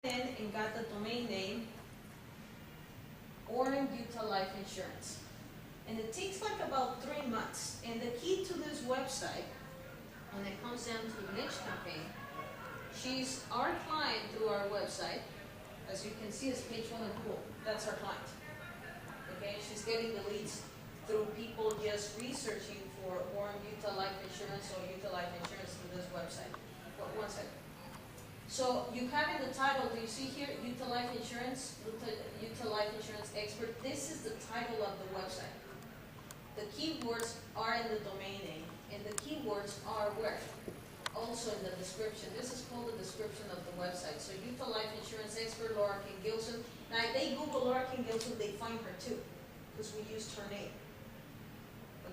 in and got the domain name Orange Utah Life Insurance. And it takes like about 3 months. And the key to this website, when it comes down to niche campaign, she's our client through our website. As you can see, it's page 1 of Google. That's our client. Okay, she's getting the leads through people just researching for Orange Utah Life Insurance or Utah Life Insurance through this website. One second. So you have in the title, do you see here, Utah Life Insurance, Utah Life Insurance Expert? This is the title of the website. The keywords are in the domain name, and the keywords are where? Also in the description. This is called the description of the website. So Utah Life Insurance Expert, Laura King Gilson. Now if they Google Laura King Gilson, they find her too, because we used her name.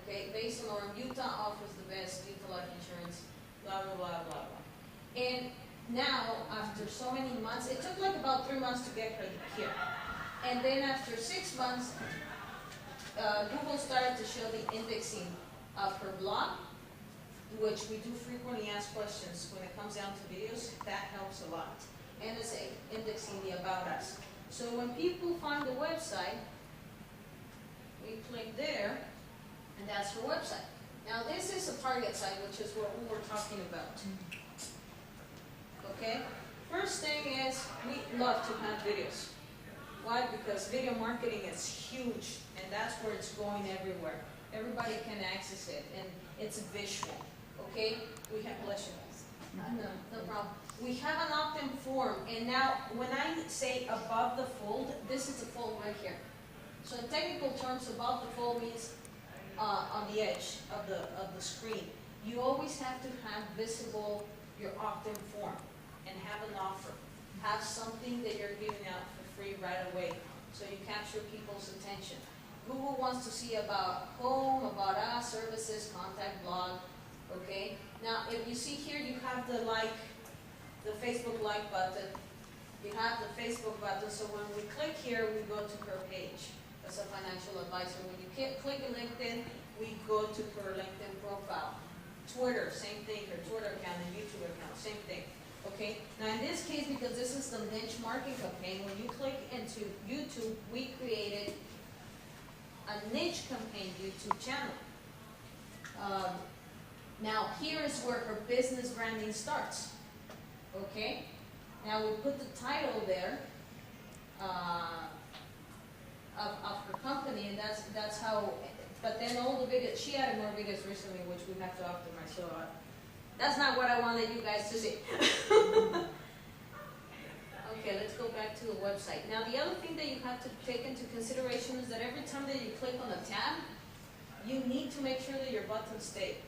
Okay, based on Orange Utah, offers the best Utah Life Insurance, blah, blah, blah, blah, blah. And now, after so many months, it took like about 3 months to get her here. And then after 6 months, Google started to show the indexing of her blog, which we do frequently ask questions when it comes down to videos. That helps a lot. And it's indexing the About Us. So when people find the website, we click there, and that's her website. Now this is a target site, which is what we were talking about. Okay? First thing is, we love to have videos. Why? Because video marketing is huge, and that's where it's going everywhere. Everybody can access it, and it's visual. Okay? We have, bless you. No problem. We have an opt-in form, and now when I say above the fold, this is the fold right here. So in technical terms, above the fold means on the edge of the screen. You always have to have visible your opt-in form and have an offer. Have something that you're giving out for free right away, so you capture people's attention. Google wants to see about home, about us, services, contact, blog. Okay. Now, if you see here, you have the Facebook like button. You have the Facebook button. So when we click here, we go to her page. As a financial advisor, when you click on LinkedIn, we go to her LinkedIn profile. Twitter, same thing. Her Twitter account and YouTube account, same thing. Okay. Now in this case, because this is the niche marketing campaign, when you click into YouTube, we created a niche campaign YouTube channel. Now here is where her business branding starts. Okay. Now we put the title there of her company, and that's how. But then all the videos, she added more videos recently, which we have to optimize. So that's not what I wanted you guys to see. Okay, let's go back to the website. Now the other thing that you have to take into consideration is that every time that you click on a tab, you need to make sure that your buttons stay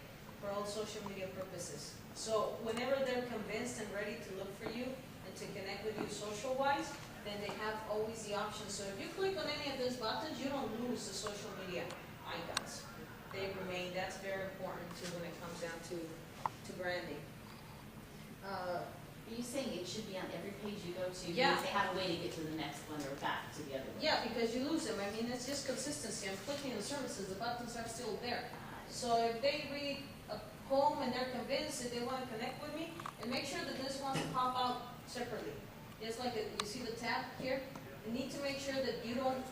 for all social media purposes. So whenever they're convinced and ready to look for you and to connect with you social-wise, then they have always the option. So if you click on any of those buttons, you don't lose the social media icons. They remain. That's very important too when it comes down to branding. Are you saying it should be on every page you go to? Yeah. Because they have a way to get to the next one or back to the other one. Yeah, because you lose them. I mean, it's just consistency. I'm clicking on services. The buttons are still there. So if they read a home and they're convinced that they want to connect with me, and make sure that this one's pop out separately. Just like you see the tab here, you need to make sure that you don't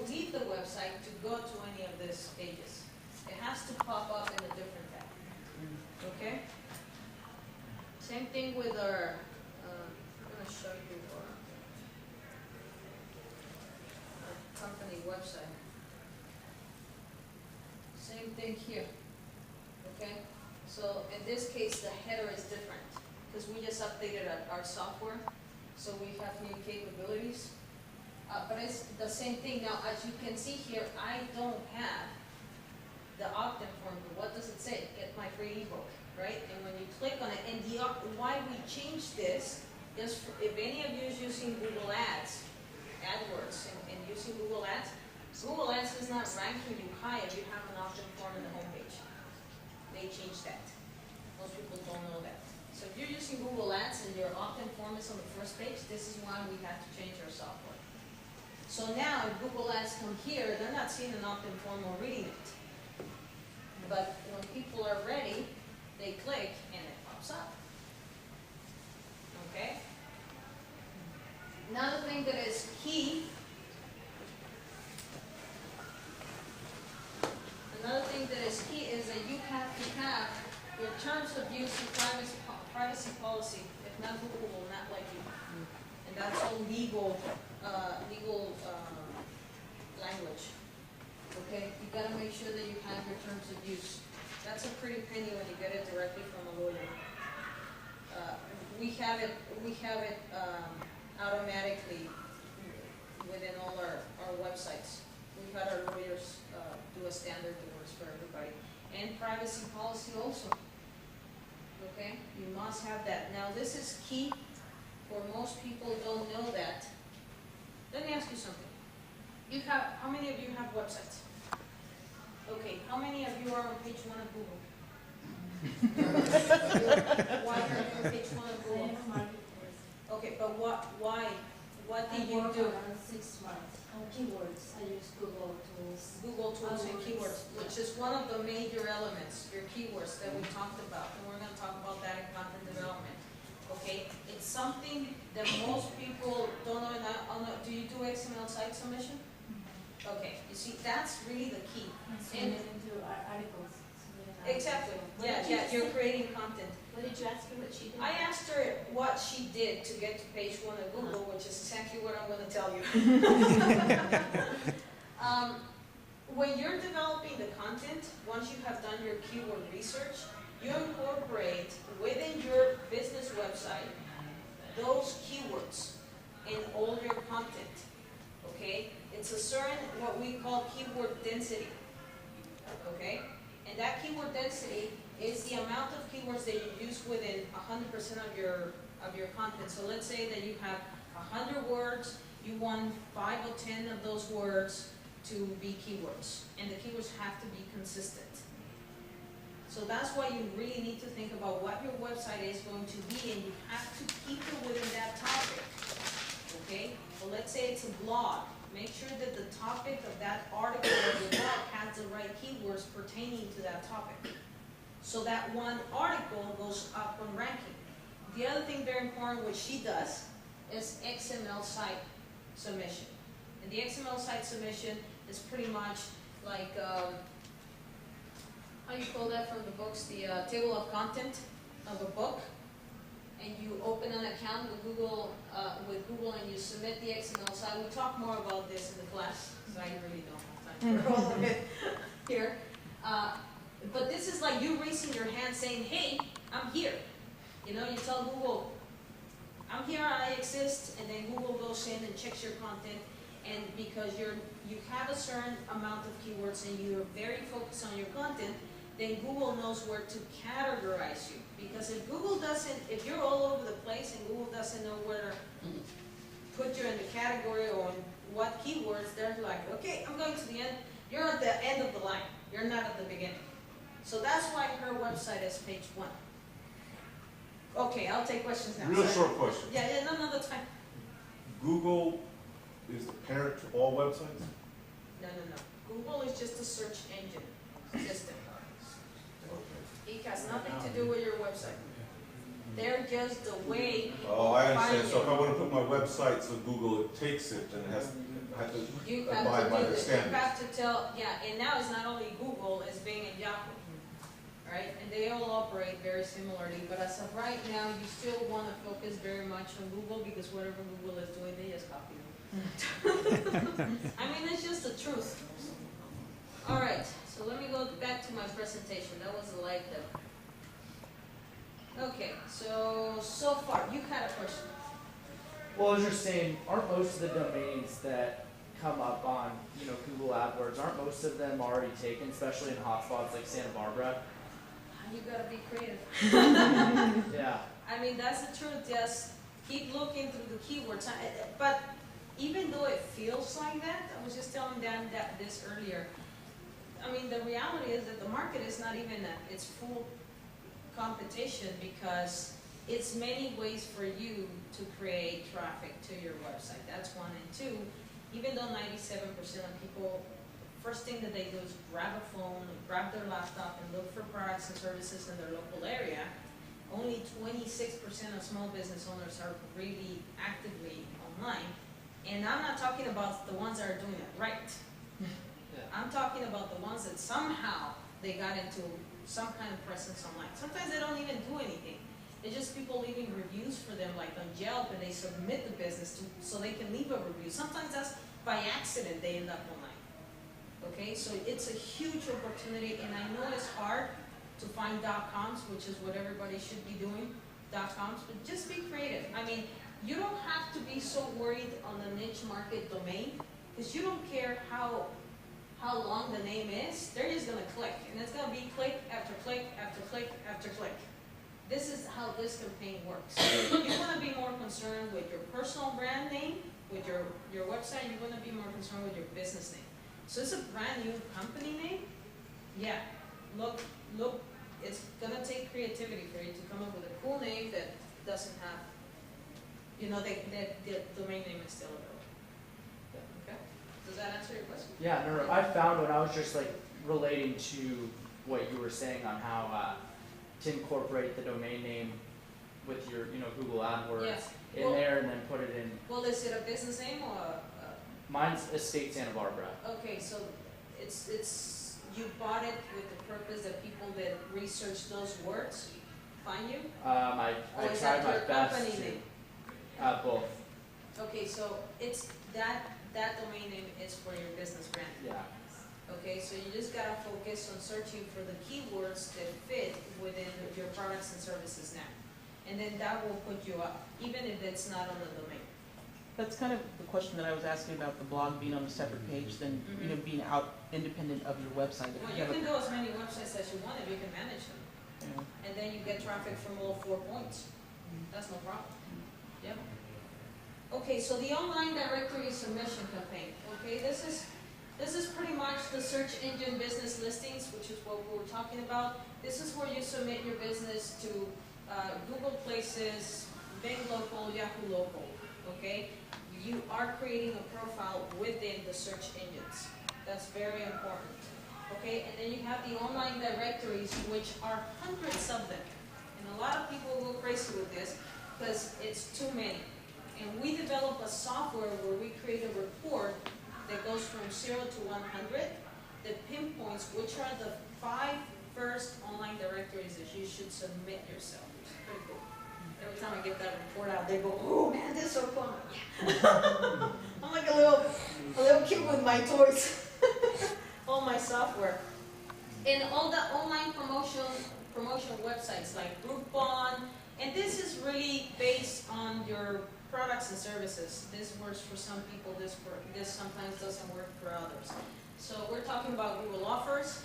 leave the website to go to any of these pages. It has to pop up in a different tab. Okay? Same thing with our, I'm going to show you our company website. Same thing here. Okay? So in this case, the header is different because we just updated our software. So we have new capabilities. But it's the same thing. Now, as you can see here, I don't have the opt-in form. But what does it say? Get my free ebook, right? And when you click on it, and why we changed this is if any of you is using Google Ads, AdWords, and using Google Ads is not ranking you high if you have an opt-in form in the homepage. They changed that. Most people don't know that. So if you're using Google Ads and your opt-in form is on the first page, this is why we have to change our software. So now, if Google Ads come here, they're not seeing an opt-in form or reading it. But when people are ready, they click and it pops up. Okay? Another thing that is key, is that you have to have your terms of use and privacy policy. If not, Google will not like you. And that's all legal language. Okay, you gotta make sure that you have your terms of use. That's a pretty penny when you get it directly from a lawyer. We have it automatically within all our websites. We've had our lawyers do a standard that works for everybody. And privacy policy also. Okay, you must have that. Now this is key for most people don't know that. Let me ask you something. How many of you have websites? Okay, how many of you are on page 1 of Google? Why are you on page 1 of Google? Okay, but why? What did you do? Around 6 months on keywords. I use Google tools. Google tools and keywords, which is one of the major elements, your keywords that we talked about, and we're going to talk about that in content development. Okay, it's something that most people don't know. Do you do XML site submission? Okay, you see, that's really the key. And into articles. Exactly. Yeah, you're creating content. What did you ask her what she did? I asked her what she did to get to page 1 of Google, which is exactly what I'm going to tell you. When you're developing the content, once you have done your keyword research, you incorporate within your business website those keywords in all your content. Okay? It's a certain, what we call keyword density. Okay? And that keyword density is the amount of keywords that you use within 100% of your content. So let's say that you have 100 words, you want 5 or 10 of those words to be keywords, and the keywords have to be consistent. So that's why you really need to think about what your website is going to be, and you have to keep it within that topic. Okay? So let's say it's a blog. Make sure that the topic of that article or the blog has the right keywords pertaining to that topic. So that one article goes up on ranking. The other thing very important, which she does, is XML site submission. And the XML site submission is pretty much like, how you call that from the books, the table of content of a book. And you open an account with Google, and you submit the XML site. We'll talk more about this in the class, because I really don't have time for all of it here. But this is like you raising your hand saying, hey, I'm here. You know, you tell Google, I'm here, I exist, and then Google goes in and checks your content. And because you have a certain amount of keywords and you're very focused on your content, then Google knows where to categorize you. Because if Google doesn't, if you're all over the place and Google doesn't know where to put you in the category or what keywords, they're like, okay, I'm going to the end. You're at the end of the line. You're not at the beginning. So that's why her website is page 1. Okay, I'll take questions now. Real Sorry. short question. Yeah, no, that's fine. Google is the parent to all websites? No. Google is just a search engine system. Okay. It has nothing to do with your website. They're just the way. Oh, I understand. find So if you. I want to put my website so Google it takes it, then it has I have to You have abide to by do their this. You standards. have to tell, yeah, and now it's not only Google, it's Bing and Yahoo, right? And they all operate very similarly, but as of right now, you still want to focus very much on Google because whatever Google is doing, they just copy them. I mean, it's just the truth. All right, so let me go back to my presentation. That was a light demo. Okay, so far, you had a question. Well, as you're saying, aren't most of the domains that come up on, Google AdWords, aren't most of them already taken, especially in hotspots like Santa Barbara? You gotta be creative. Yeah. I mean, that's the truth. Just keep looking through the keywords. But even though it feels like that, I was just telling Dan this earlier. I mean, the reality is that the market is not even at its full competition because it's many ways for you to create traffic to your website. That's one. And two, even though 97% of people, first thing that they do is grab a phone, grab their laptop, and look for products and services in their local area, only 26% of small business owners are really actively online. And I'm not talking about the ones that are doing it right. I'm talking about the ones that somehow they got into some kind of presence online. Sometimes they don't even do anything. It's just people leaving reviews for them, like on Yelp, and they submit the business to, so they can leave a review. Sometimes that's by accident they end up online. Okay, so it's a huge opportunity, and I know it's hard to find .coms, which is what everybody should be doing, .coms, but just be creative. I mean, you don't have to be so worried on the niche market domain, because you don't care how long the name is. They're just gonna click, and it's gonna be click after click after click after click. This is how this campaign works. You wanna be more concerned with your personal brand name, with your website. You wanna be more concerned with your business name. So it's a brand new company name. Yeah, look, it's gonna take creativity for you to come up with a cool name that doesn't have, you know, that the domain name is still available. Okay, does that answer your question? Yeah, no, I found when I was just like relating to what you were saying on how to incorporate the domain name with your, you know, Google AdWords Yes. in Well- there and then put it in. Well, is it a business name or Mine's Estate Santa Barbara. okay, so it's you bought it with the purpose that people that research those words find you? I Or is tried that my your best company to, name? both, Okay, so it's that domain name is for your business brand. yeah. Okay, so you just gotta focus on searching for the keywords that fit within your products and services now. And then that will put you up, even if it's not on the domain. That's kind of the question that I was asking about the blog being on a separate page than, you know, being out independent of your website. If Well, you you have can do as many websites as you want if you can manage them. you know, And then you get traffic from all 4 points. That's no problem. Yep. Okay, so the online directory submission campaign. Okay, this is pretty much the search engine business listings, which is what we were talking about. This is where you submit your business to Google Places, Bing Local, Yahoo Local. Okay, you are creating a profile within the search engines. That's very important. Okay, and then you have the online directories, which are hundreds of them. And a lot of people go crazy with this because it's too many. And we develop a software where we create a report that goes from 0 to 100 that pinpoints which are the 5 first online directories that you should submit yourself. Which is pretty cool. Every time I get that report out, they go, "Oh man, this is so fun!" Yeah. I'm like a little kid with my toys, all my software, and all the online promotion websites like Groupon. And this is really based on your products and services. This works for some people. This sometimes doesn't work for others. So we're talking about Google Offers,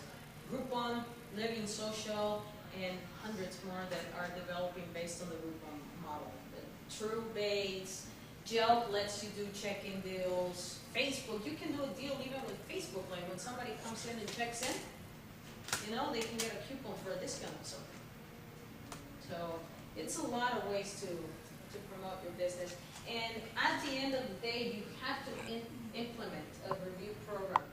Groupon, Living Social, and hundreds more that are developing based on the Groupon model. The True Baits, Yelp lets you do check-in deals. Facebook, you can do a deal even with Facebook. Like when somebody comes in and checks in, you know, they can get a coupon for a discount or something. So it's a lot of ways to promote your business. And at the end of the day, you have to implement a review program.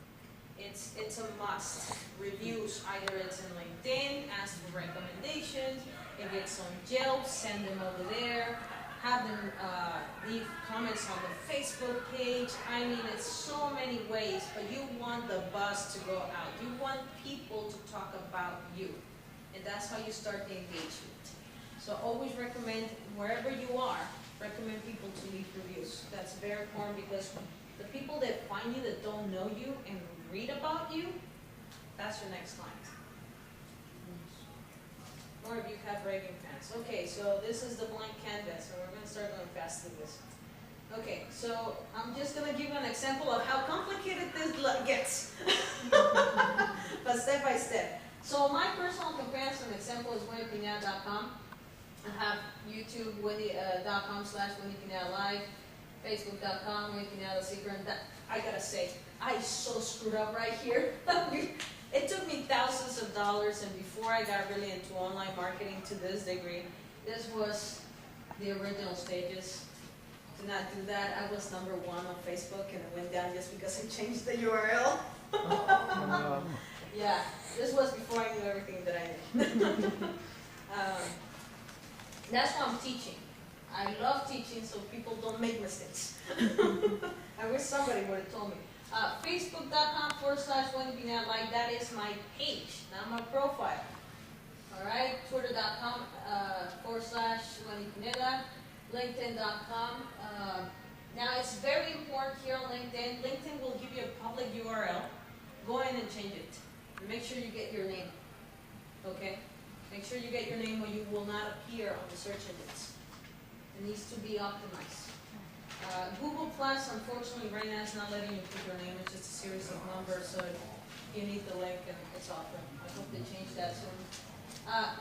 It's a must. Reviews, either it's in LinkedIn, ask for recommendations. If it's on Yelp, send them over there. Have them leave comments on the Facebook page. I mean, it's so many ways, but you want the buzz to go out. You want people to talk about you. And that's how you start the engagement. So always recommend, wherever you are, recommend people to leave reviews. That's very important because the people that find you that don't know you and read about you, that's your next client. Or if you have raving fans. Okay, so this is the blank canvas, and we're going to start going fast with this. Okay, so I'm just going to give you an example of how complicated this gets. But step by step. So my personal comparison example is wendypinal.com. I have YouTube, .com/wendypinal live, Facebook.com, wendypinal secret. I gotta say, I so screwed up right here. It took me thousands of dollars, and before I got really into online marketing to this degree, this was the original stages. To not do that, I was #1 on Facebook, and it went down just because I changed the URL. Yeah, this was before I knew everything that I knew. That's what I'm teaching. I love teaching so people don't make mistakes. I wish somebody would have told me. Facebook.com/Wendy Pineda, like that is my page, not my profile. Alright, Twitter.com/Wendy Pineda, LinkedIn.com. Now it's very important here on LinkedIn. LinkedIn will give you a public URL. Go in and change it. And make sure you get your name. Okay? Make sure you get your name or you will not appear on the search engines. It needs to be optimized. Google Plus, unfortunately, right now is not letting you put your name. It's just a series of numbers, so you need the link and it's awful. I hope they change that soon.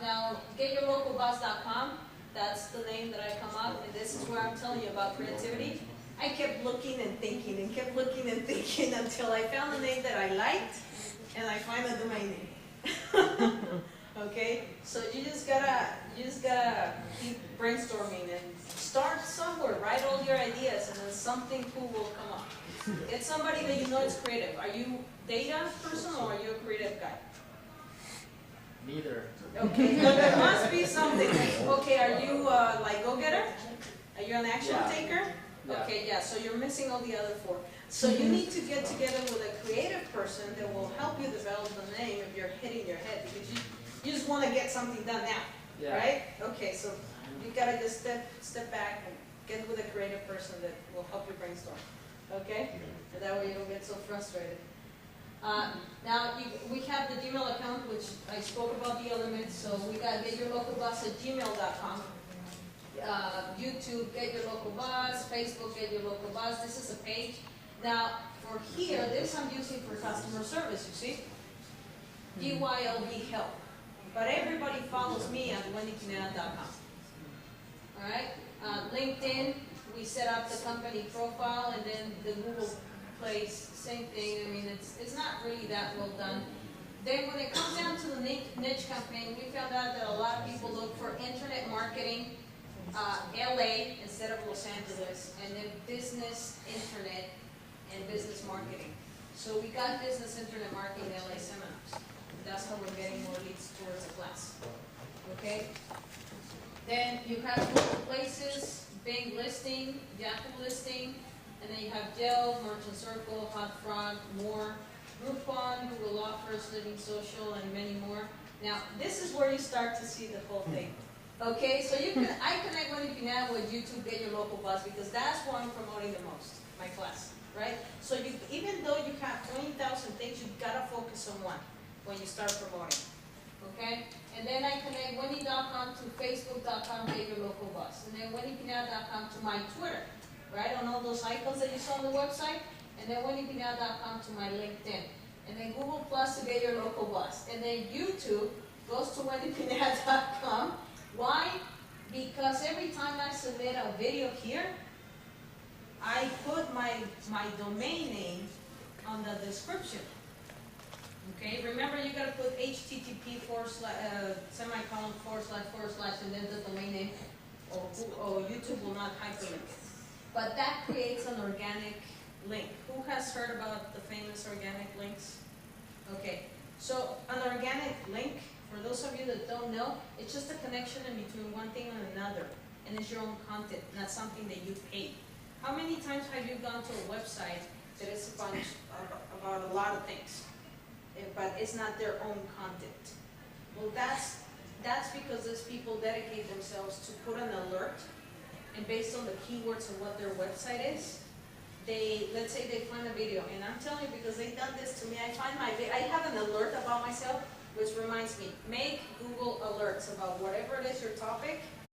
Now, getyourlocalboss.com, that's the name that I come up, and this is where I'm telling you about creativity. I kept looking and thinking and kept looking and thinking until I found a name that I liked, and I find a domain name. Okay, so you just gotta keep brainstorming and start somewhere. Write all your ideas, and then something cool will come up. Get somebody that you know is creative. Are you data person or are you a creative guy? Neither. Okay, there must be something. Okay, are you like go-getter? Are you an action taker? Yeah. Okay, yeah, so you're missing all the other four. So you need to get together with a creative person that will help you develop the name if you're hitting your head, because you just want to get something done now, Yeah. right? Okay, so you gotta just step back and get with a creative person that will help you brainstorm, okay? And that way you don't get so frustrated. Now, we have the Gmail account, which I spoke about the elements, so we got getyourlocalboss@gmail.com. YouTube, Get Your Local Boss, Facebook, Get Your Local Boss. This is a page. Now, for here, this I'm using for customer service, you see? GYLB help. But everybody follows me at wendypineda.com. Alright? LinkedIn, we set up the company profile, and then the Google place, same thing. I mean, it's not really that well done. Then when it comes down to the niche campaign, we found out that a lot of people look for internet marketing, LA instead of Los Angeles, and then business internet and business marketing. So we got business internet marketing LA seminars. That's how we're getting more leads towards the class. Okay? Then you have Google Places, Bing listing, Yahoo listing, and then you have Dell, Merchant Circle, Hotfront, more, Groupon, Google Offers, Living Social, and many more. Now, this is where you start to see the whole thing. Okay, so I connect Wendy Pineda with YouTube, Get Your Local Boss, because that's what I'm promoting the most, my class, right? So even though you have 20,000 things, you've got to focus on one when you start promoting, okay? And then I connect Wendy.com to Facebook.com, Get Your Local Boss, and then WendyPineda.com to my Twitter, right, on all those icons that you saw on the website, and then WendyPineda.com to my LinkedIn, and then Google Plus to Get Your Local Boss, and then YouTube goes to WendyPineda.com. Why? Because every time I submit a video here, I put my domain name on the description. Okay, remember you gotta put HTTP semicolon / and then the domain name, or YouTube will not hyperlink it. But that creates an organic link. Who has heard about the famous organic links? Okay, so an organic link, for those of you that don't know, it's just a connection in between one thing and another, and it's your own content, not something that you pay. How many times have you gone to a website that is about a lot of things, but it's not their own content? Well, that's because these people dedicate themselves to put an alert, and based on the keywords of what their website is, let's say they find a video, and I'm telling you because they've done this to me. I have an alert about myself, which reminds me, make Google alerts about whatever it is your topic,